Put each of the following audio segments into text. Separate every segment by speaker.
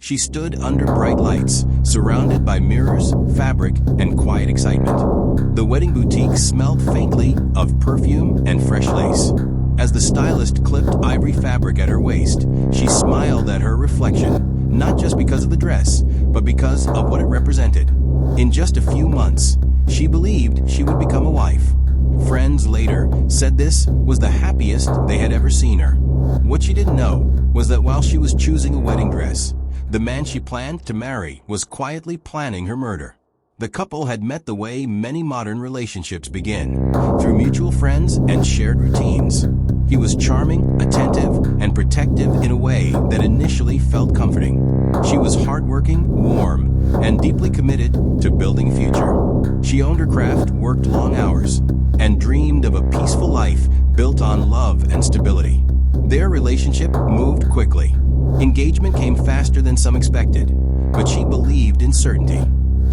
Speaker 1: She stood under bright lights, surrounded by mirrors, fabric, and quiet excitement. The wedding boutique smelled faintly of perfume and fresh lace. As the stylist clipped ivory fabric at her waist, she smiled at her reflection, not just because of the dress, but because of what it represented. In just a few months, she believed she would become a wife. Friends later said this was the happiest they had ever seen her. What she didn't know was that while she was choosing a wedding dress, the man she planned to marry was quietly planning her murder. The couple had met the way many modern relationships begin, through mutual friends and shared routines. He was charming, attentive, and protective in a way that initially felt comforting. She was hardworking, warm, and deeply committed to building a future. She owned her craft, worked long hours, and dreamed of a peaceful life built on love and stability. Their relationship moved quickly. Engagement came faster than some expected, but she believed in certainty.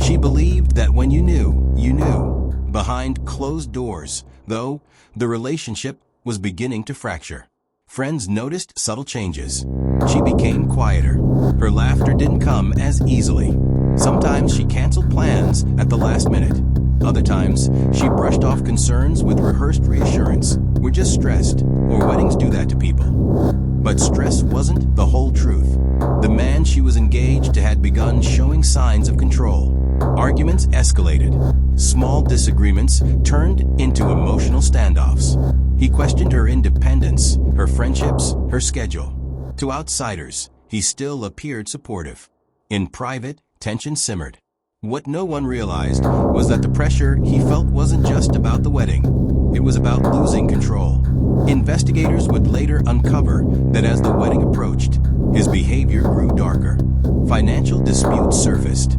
Speaker 1: She believed that when you knew, you knew. Behind closed doors, though, the relationship was beginning to fracture. Friends noticed subtle changes. She became quieter. Her laughter didn't come as easily. Sometimes she canceled plans at the last minute. Other times, she brushed off concerns with rehearsed reassurance. We're just stressed, or weddings do that to people. But stress wasn't the whole truth. The man she was engaged to had begun showing signs of control. Arguments escalated. Small disagreements turned into emotional standoffs. He questioned her independence, her friendships, her schedule. To outsiders, he still appeared supportive. In private, tension simmered. What no one realized was that the pressure he felt wasn't just about the wedding. It was about losing control. Investigators would later uncover that as the wedding approached, his behavior grew darker. Financial disputes surfaced.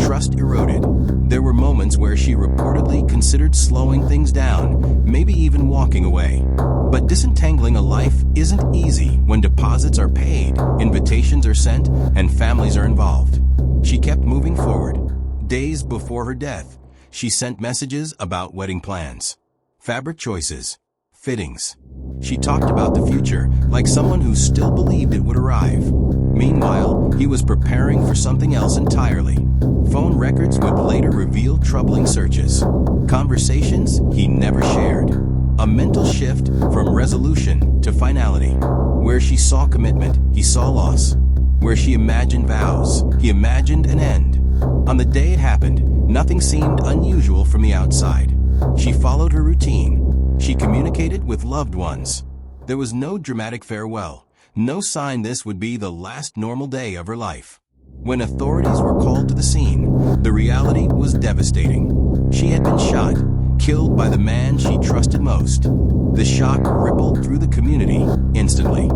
Speaker 1: Trust eroded. There were moments where she reportedly considered slowing things down, maybe even walking away. But disentangling a life isn't easy when deposits are paid, invitations are sent, and families are involved. She kept moving forward. Days before her death, she sent messages about wedding plans, fabric choices, fittings. She talked about the future like someone who still believed it would arrive. Meanwhile, he was preparing for something else entirely. Phone records would later reveal troubling searches, conversations he never shared. A mental shift from resolution to finality. Where she saw commitment, he saw loss. Where she imagined vows, he imagined an end. On the day it happened, nothing seemed unusual from the outside. She followed her routine. She communicated with loved ones. There was no dramatic farewell, no sign this would be the last normal day of her life. When authorities were called to the scene, the reality was devastating. She had been shot, killed by the man she trusted most. The shock rippled through the community instantly.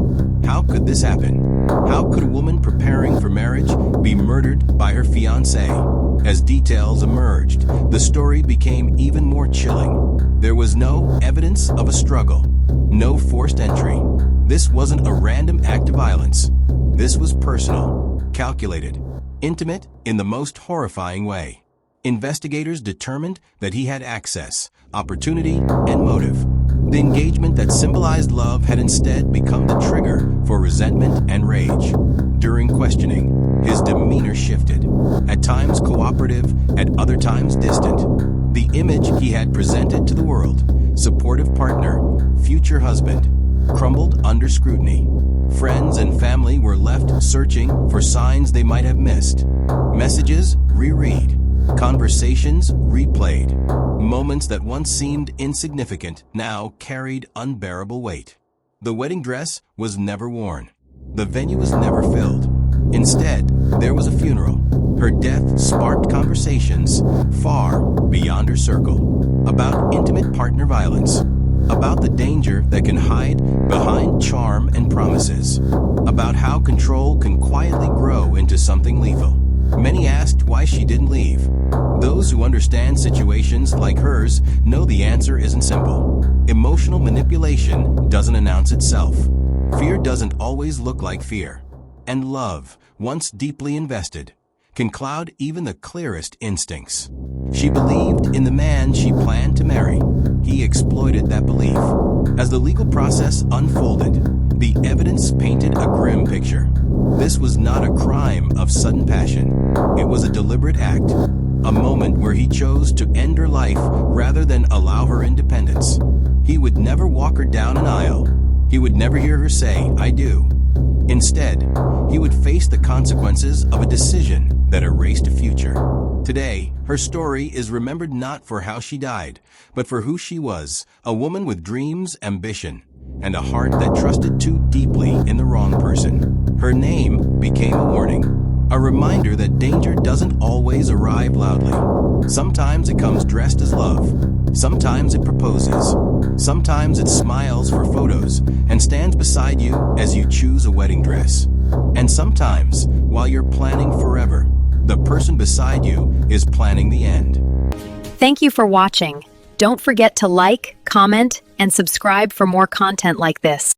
Speaker 1: How could this happen? How could a woman preparing for marriage be murdered by her fiancé? As details emerged, the story became even more chilling. There was no evidence of a struggle, no forced entry. This wasn't a random act of violence. This was personal, calculated, intimate in the most horrifying way. Investigators determined that he had access, opportunity, and motive. The engagement that symbolized love had instead become the trigger for resentment and rage. During questioning, his demeanor shifted, at times cooperative, at other times distant. The image he had presented to the world, supportive partner, future husband, crumbled under scrutiny. Friends and family were left searching for signs they might have missed. Messages reread. Conversations replayed. Moments that once seemed insignificant now carried unbearable weight. The wedding dress was never worn. The venue was never filled. Instead, there was a funeral. Her death sparked conversations far beyond her circle. About intimate partner violence. About the danger that can hide behind charm and promises. About how control can quietly grow into something lethal. Many asked why she didn't leave. Those who understand situations like hers know the answer isn't simple. Emotional manipulation doesn't announce itself. Fear doesn't always look like fear. And love, once deeply invested, can cloud even the clearest instincts. She believed in the man she planned to marry. He exploited that belief. As the legal process unfolded, The evidence painted a grim picture. This was not a crime of sudden passion. It was a deliberate act, a moment where he chose to end her life rather than allow her independence. He would never walk her down an aisle. He would never hear her say, "I do." Instead, he would face the consequences of a decision that erased a future. Today, her story is remembered not for how she died, but for who she was, a woman with dreams, ambition, and a heart that trusted too deeply in the wrong person. Her name became a warning, a reminder that danger doesn't always arrive loudly. Sometimes it comes dressed as love. Sometimes it proposes. Sometimes it smiles for photos and stands beside you as you choose a wedding dress. And sometimes, while you're planning forever, the person beside you is planning the end.
Speaker 2: Thank you for watching. Don't forget to like, comment, and subscribe for more content like this.